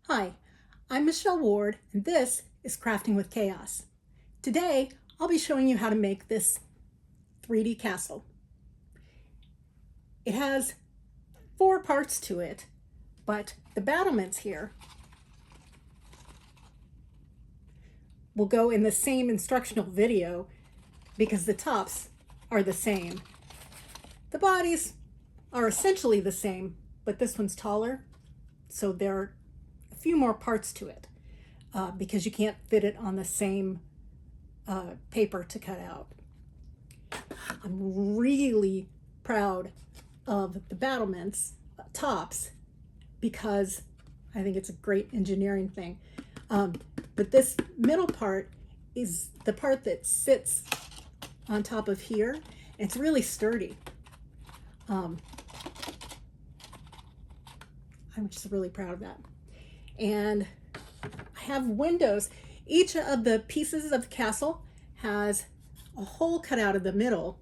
Hi, I'm Michelle Ward, and this is Crafting with Chaos. Today, I'll be showing you how to make this 3D castle. It has 4 parts to it, but the battlements here will go in the same instructional video because the tops are the same. The bodies are essentially the same, but this one's taller, so there are a few more parts to it because you can't fit it on the same paper to cut out. I'm really proud of the battlements tops because I think it's a great engineering thing. But this middle part is the part that sits on top of here, and it's really sturdy. I'm just really proud of that. And I have windows. Each of the pieces of the castle has a hole cut out of the middle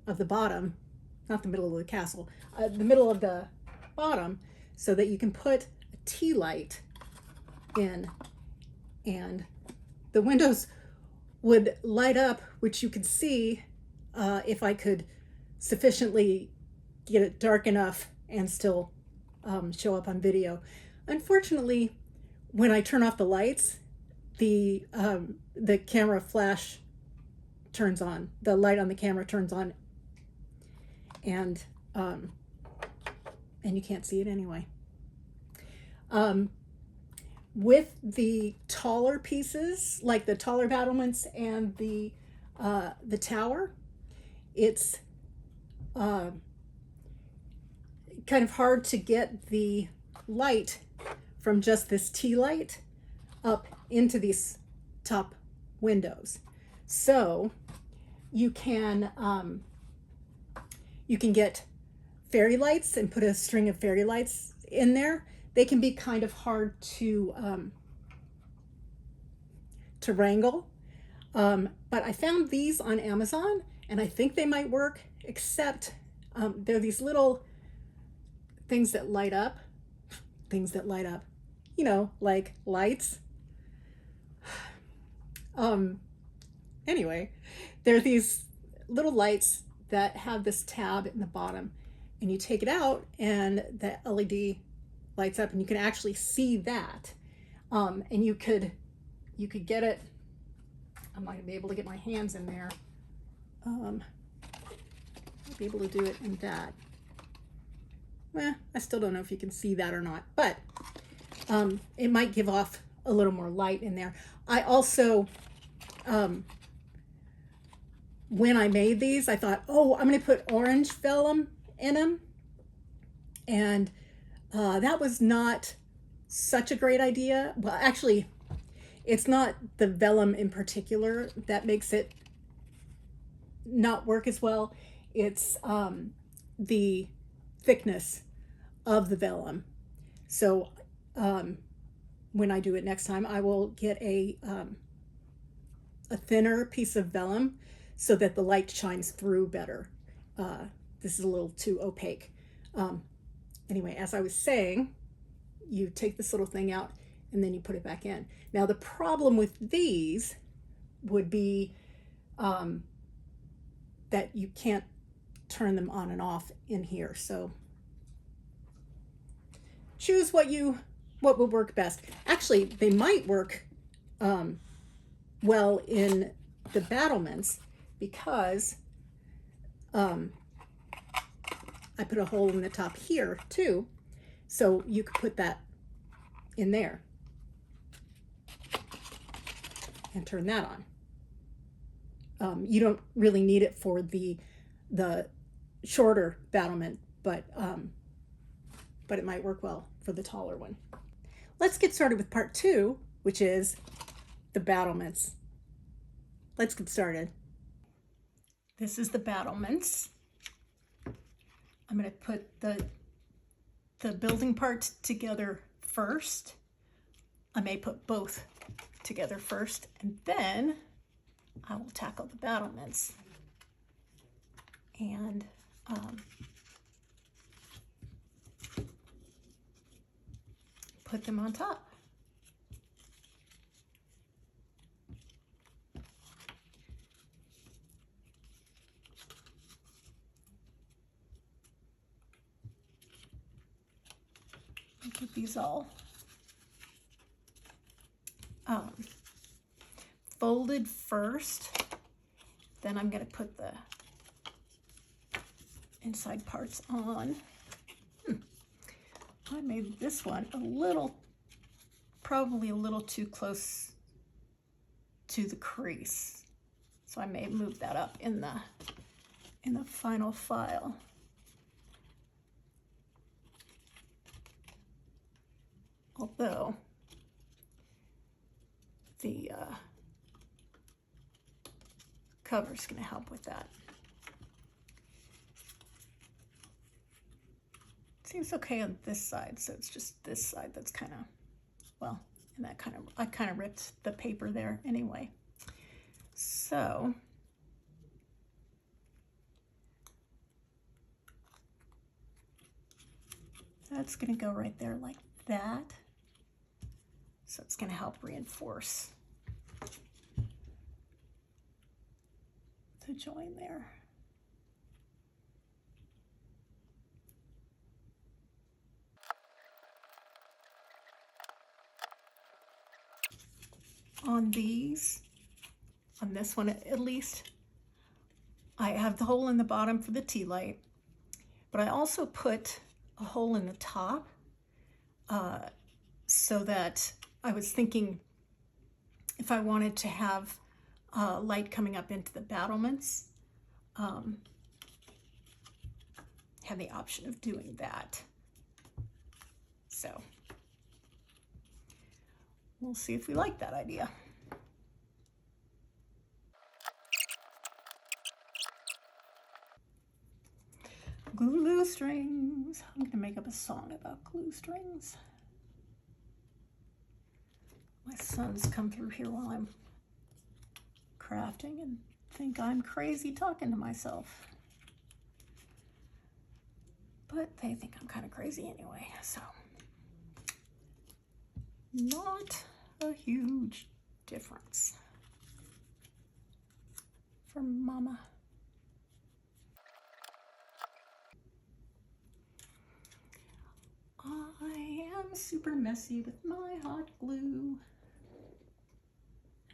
of the bottom, not the middle of the castle, the middle of the bottom, so that you can put a tea light in, and the windows would light up, which you could see if I could sufficiently get it dark enough and still show up on video. Unfortunately, when I turn off the lights, the camera flash turns on. The light on the camera turns on, and you can't see it anyway. With the taller pieces, like the taller battlements and the tower, it's kind of hard to get the light from just this tea light up into these top windows. So you can get fairy lights and put a string of fairy lights in there. They can be kind of hard to wrangle, but I found these on Amazon, and I think they might work, except they're these little things that light up, you know, like lights. Anyway, there are these little lights that have this tab in the bottom, and you take it out and the LED lights up, and you can actually see that. And you could get it. I'm not gonna be able to get my hands in there. I'll be able to do it in that. Well, I still don't know if you can see that or not, but it might give off a little more light in there. I also, when I made these, I thought, oh, I'm going to put orange vellum in them. And that was not such a great idea. Well, actually, it's not the vellum in particular that makes it not work as well. It's the thickness of the vellum. So when I do it next time, I will get a thinner piece of vellum so that the light shines through better. This is a little too opaque. Anyway, as I was saying, you take this little thing out and then you put it back in. Now the problem with these would be that you can't turn them on and off in here. So choose what would work best. Actually, they might work well in the battlements because I put a hole in the top here too, so you could put that in there and turn that on. You don't really need it for the shorter battlement, but it might work well for the taller one. Let's get started with part 2, which is the battlements. Let's get started. This is the battlements. I'm going to put the building part together first. I may put both together first, and then I will tackle the battlements. And put them on top. these all folded first. Then I'm going to put the inside parts on. I made this one probably a little too close to the crease. So I may move that up in the final file. Although the cover's going to help with that. Seems okay on this side, so it's just this side that's kind of, well, and that kind of, I kind of ripped the paper there anyway. So that's going to go right there like that. So it's going to help reinforce the join there. On these, on this one at least, I have the hole in the bottom for the tea light, but I also put a hole in the top so that I was thinking if I wanted to have light coming up into the battlements, have the option of doing that. So we'll see if we like that idea. Glue strings. I'm gonna make up a song about glue strings. My sons come through here while I'm crafting and think I'm crazy talking to myself. But they think I'm kind of crazy anyway, so not a huge difference for mama. I am super messy with my hot glue.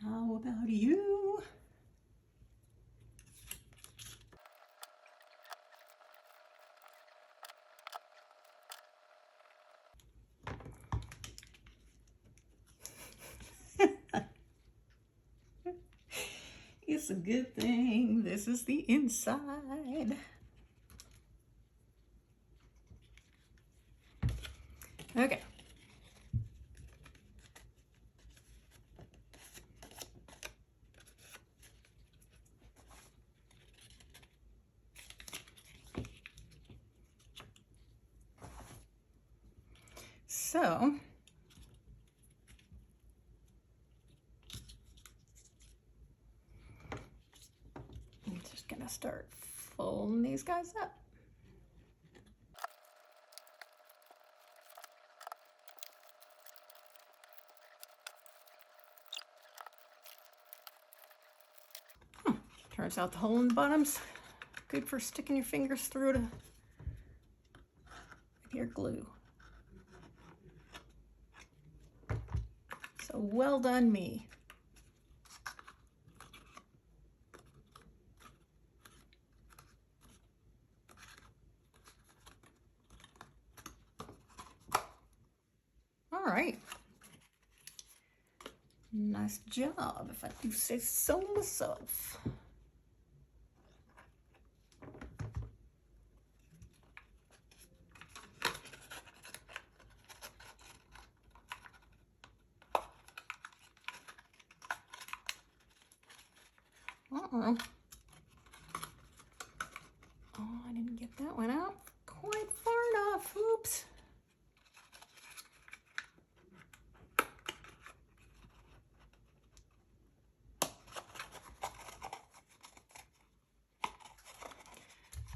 How about you? It's a good thing this is the inside. Okay. So I'm just gonna start folding these guys up. Turns out the hole in the bottom's good for sticking your fingers through to your glue. So well done me. All right. Nice job, if I do say so myself. Uh-oh. Oh, I didn't get that one out quite far enough. Oops.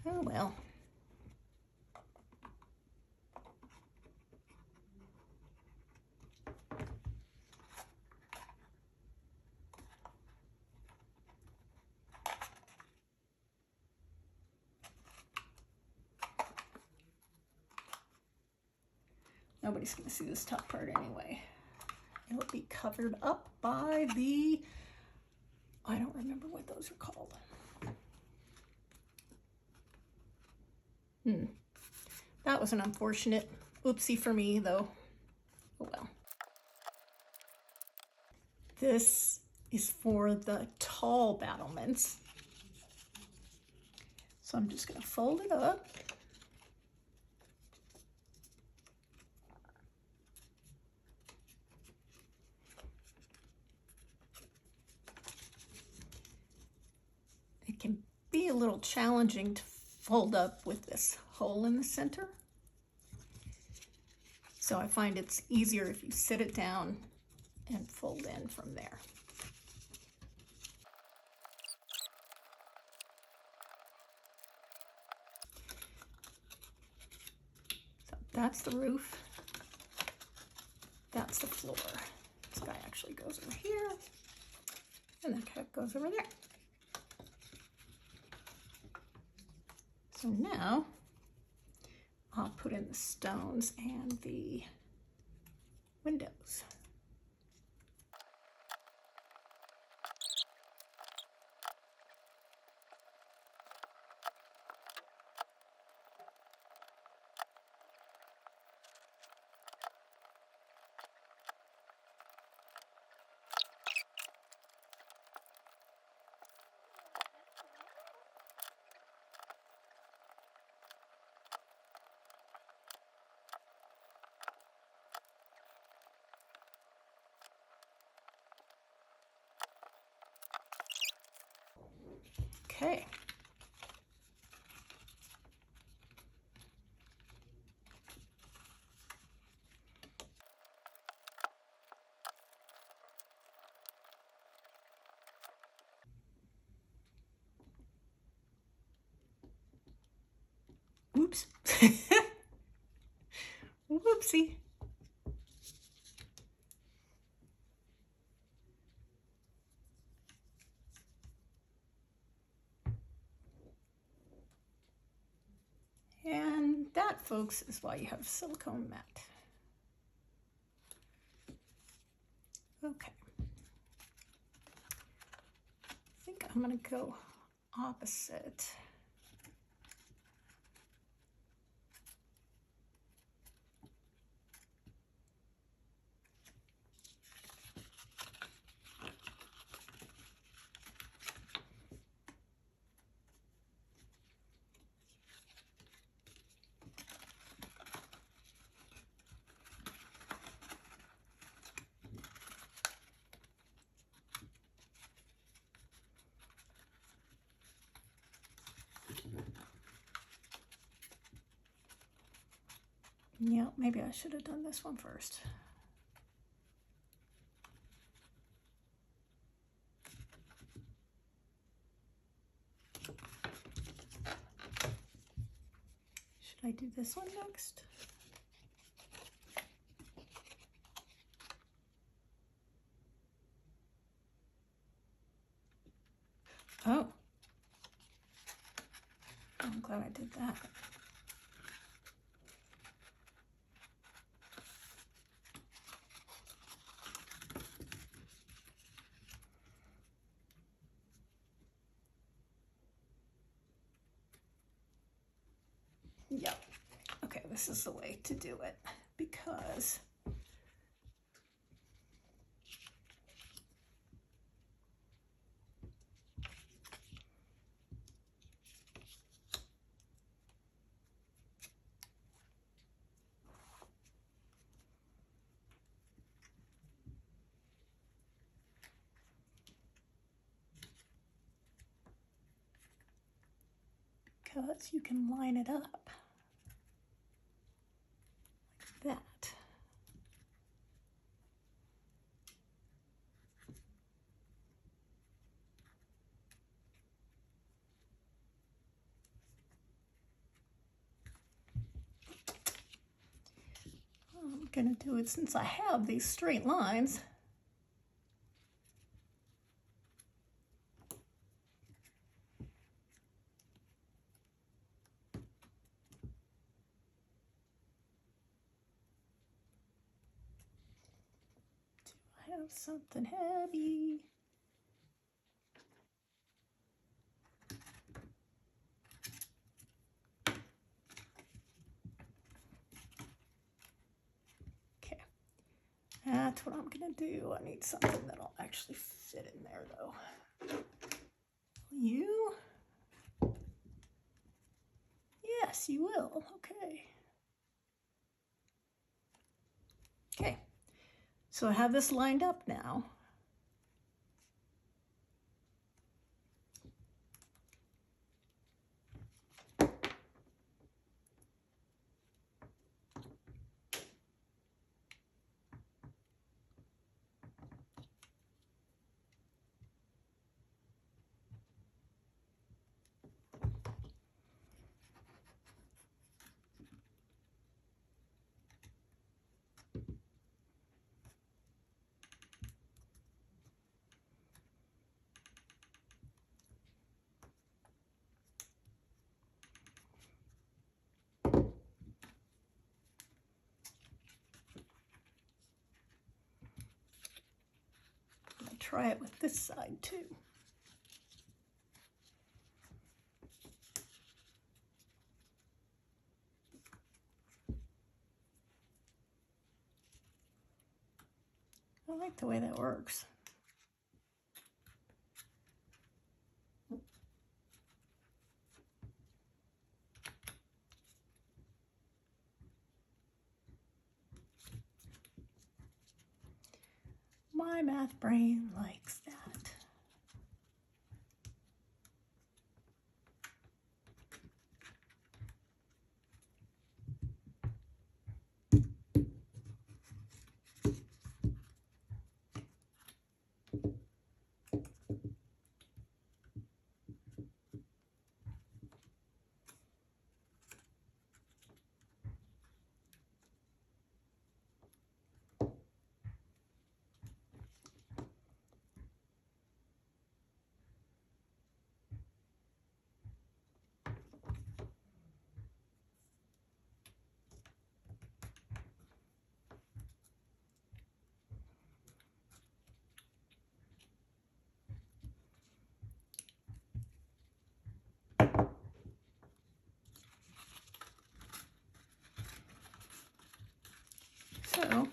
Oh well. Nobody's going to see this top part anyway. It'll be covered up by the, I don't remember what those are called. That was an unfortunate oopsie for me, though. Oh well. This is for the tall battlements. So I'm just going to fold it up. It can be a little challenging to fold up with this hole in the center. So I find it's easier if you sit it down and fold in from there. So that's the roof. That's the floor. This guy actually goes over here, and that guy goes over there. So now I'll put in the stones and the windows. Okay. Oops. Whoopsie. And that, folks, is why you have a silicone mat. Okay. I think I'm going to go opposite. Yeah, maybe I should have done this one first. Should I do this one next? Oh. I'm glad I did that. Yep. Okay, this is the way to do it because you can line it up like that. I'm going to do it since I have these straight lines. have something heavy. Okay, that's what I'm gonna do. I need something that'll actually fit in there though. You? Yes, you will. Okay. Okay, so I have this lined up now. Try it with this side too. I like the way that works. My math brain likes that. So,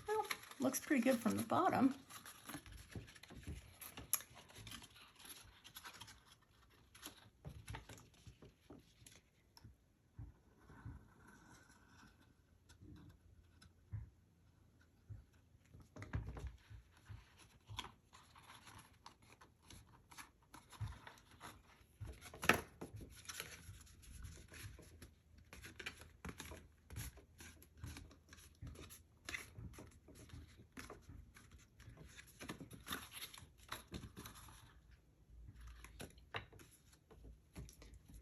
well, looks pretty good from the bottom.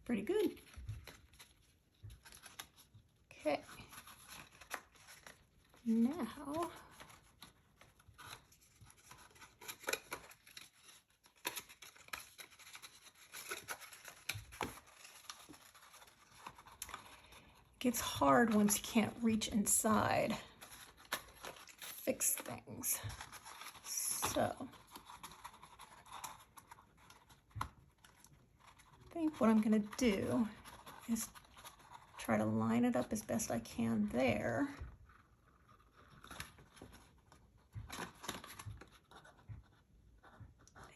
Pretty good. Okay. Now, it gets hard once you can't reach inside, fix things. So, I think what I'm going to do is try to line it up as best I can there.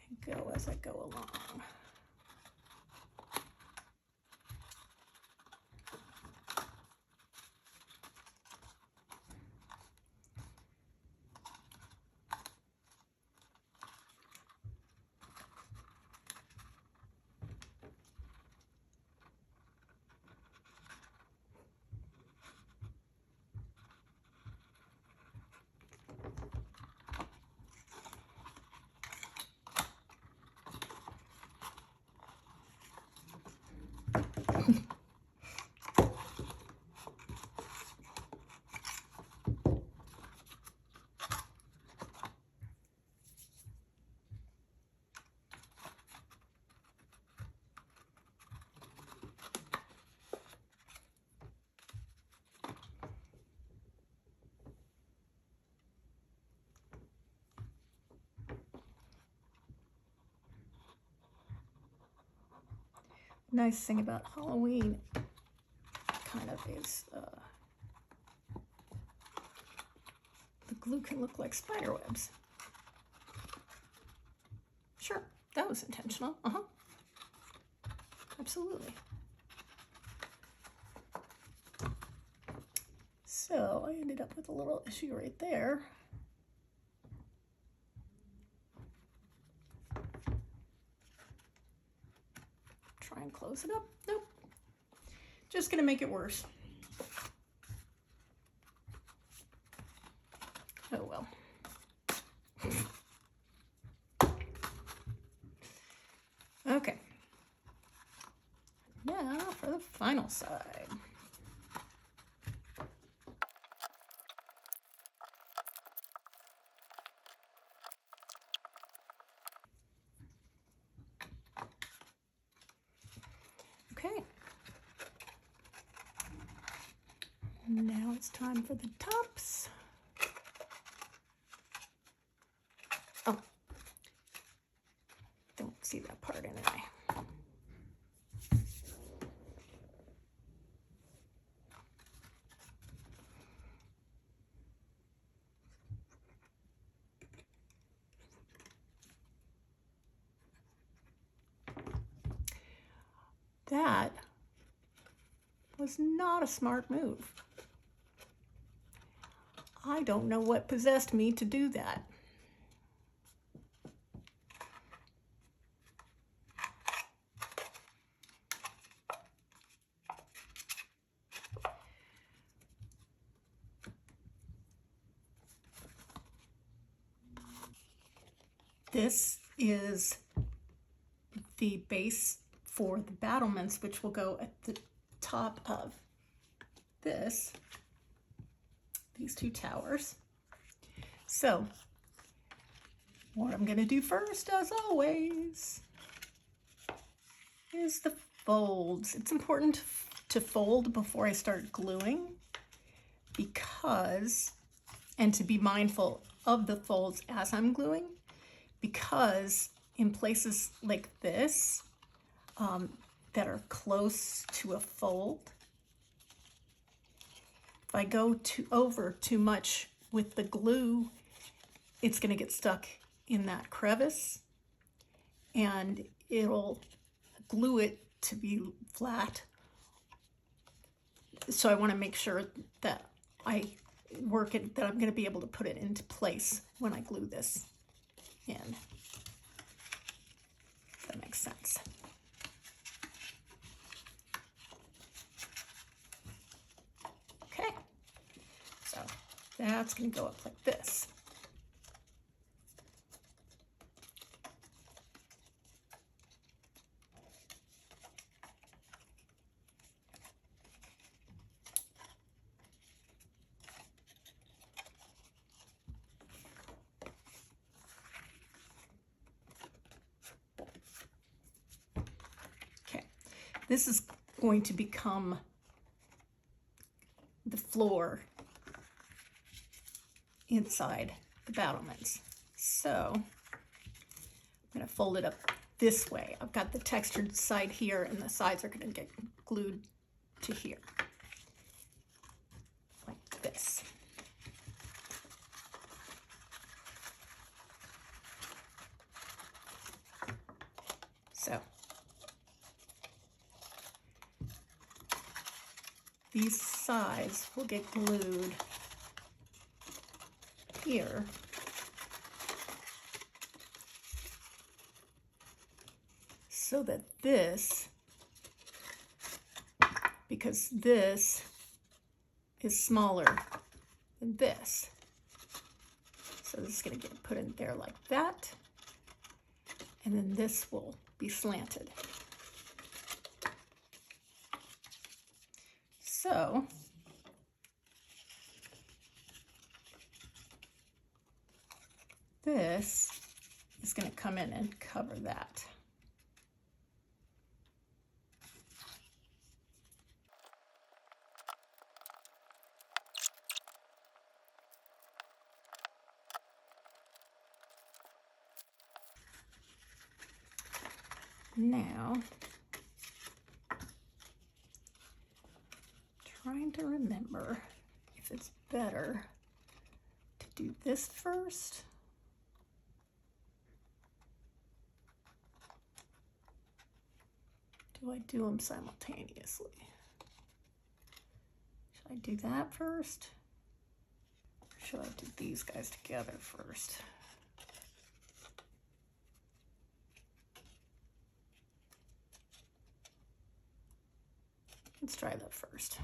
And go as I go along. nice thing about Halloween kind of is the glue can look like spider webs. Sure, that was intentional. Absolutely. So I ended up with a little issue right there. Try and close it up. Nope. Just gonna make it worse. Oh well. Okay. Now for the final side. Okay. Now it's time for the tops. Oh, don't see that part anyway. That was not a smart move. I don't know what possessed me to do that. This is the base for the battlements, which will go at the top of these two towers. So what I'm going to do first, as always, is the folds. It's important to fold before I start gluing, because, and to be mindful of the folds as I'm gluing, because in places like this that are close to a fold, if I go over too much with the glue, it's going to get stuck in that crevice and it'll glue it to be flat. So I want to make sure that I work it, that I'm going to be able to put it into place when I glue this in. If that makes sense. Okay, so that's going to go up like this. This is going to become the floor inside the battlements. So I'm going to fold it up this way. I've got the textured side here and the sides are going to get glued to here, like this. So these sides will get glued here. So that this, because this is smaller than this, so this is going to get put in there like that, and then this will be slanted. So this is going to come in and cover that. Now trying to remember if it's better to do this first. Do I do them simultaneously? Should I do that first? Or should I do these guys together first? Let's try that first.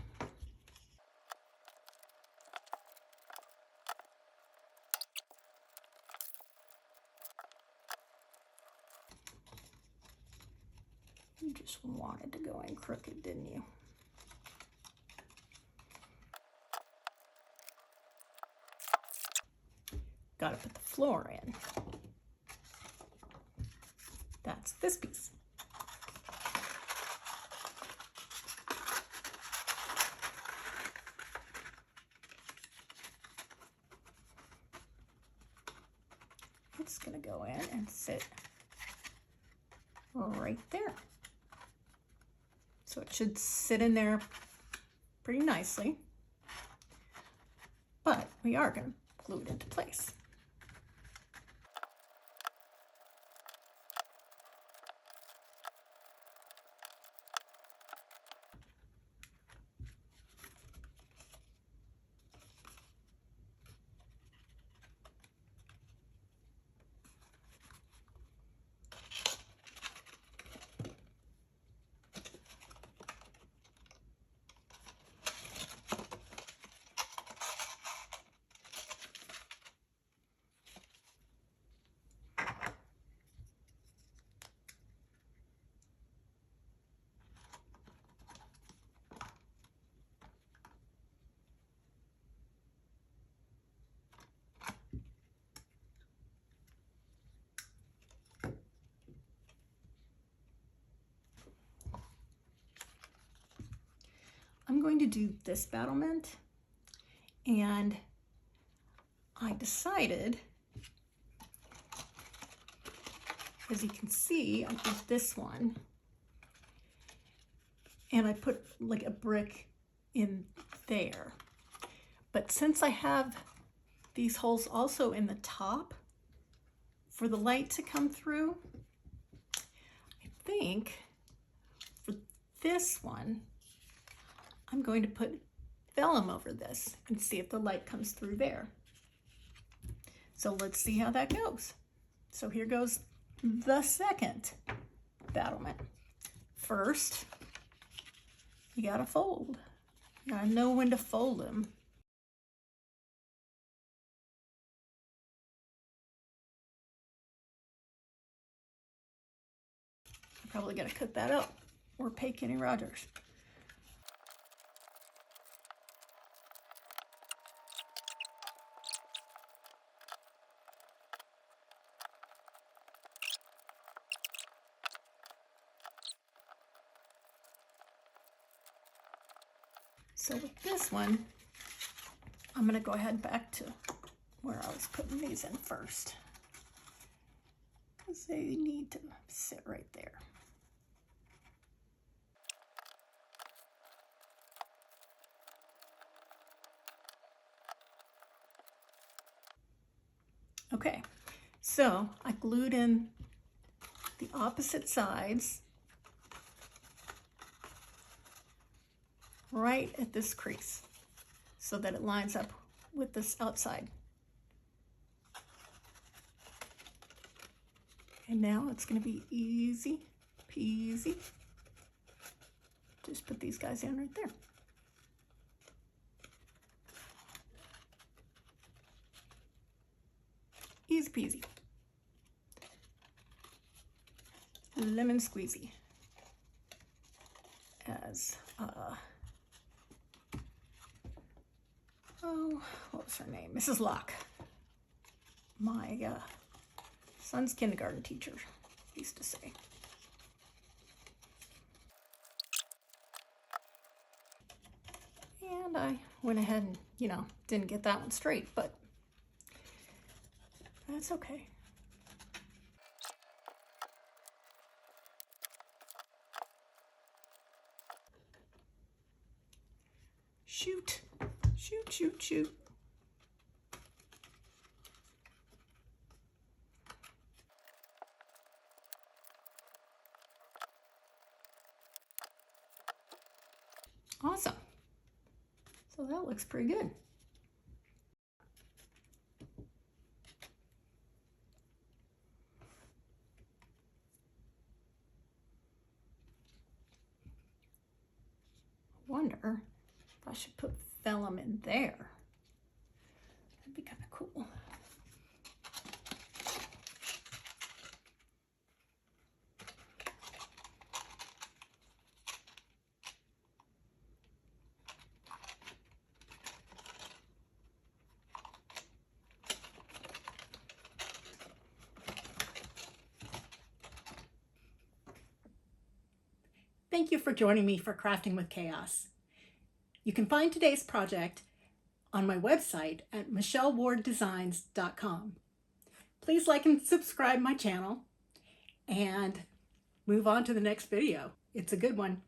You just wanted to go in crooked, didn't you? Got to put the floor in. That's this piece. It's going to go in and sit right there. So it should sit in there pretty nicely, but we are going to glue it into place. I'm going to do this battlement, and I decided, as you can see, I did this one, and I put like a brick in there. But since I have these holes also in the top for the light to come through, I think for this one, I'm going to put vellum over this and see if the light comes through there. So let's see how that goes. So here goes the second battlement. First, you gotta fold. You gotta know when to fold them. I'm probably gonna cut that up or pay Kenny Rogers. So with this one, I'm going to go ahead back to where I was putting these in first, because they need to sit right there. Okay, so I glued in the opposite sides right at this crease so that it lines up with this outside. And now it's going to be easy peasy. Just put these guys in right there. Easy peasy. Lemon squeezy. As oh, what was her name? Mrs. Locke. My son's kindergarten teacher used to say. And I went ahead and, didn't get that one straight, but that's okay. Shoot, shoot, shoot, shoot. Awesome. So that looks pretty good. I wonder if I should put vellum in there. That'd be kind of cool. Thank you for joining me for Crafting with Chaos. You can find today's project on my website at michellewarddesigns.com. Please like and subscribe my channel and move on to the next video. It's a good one.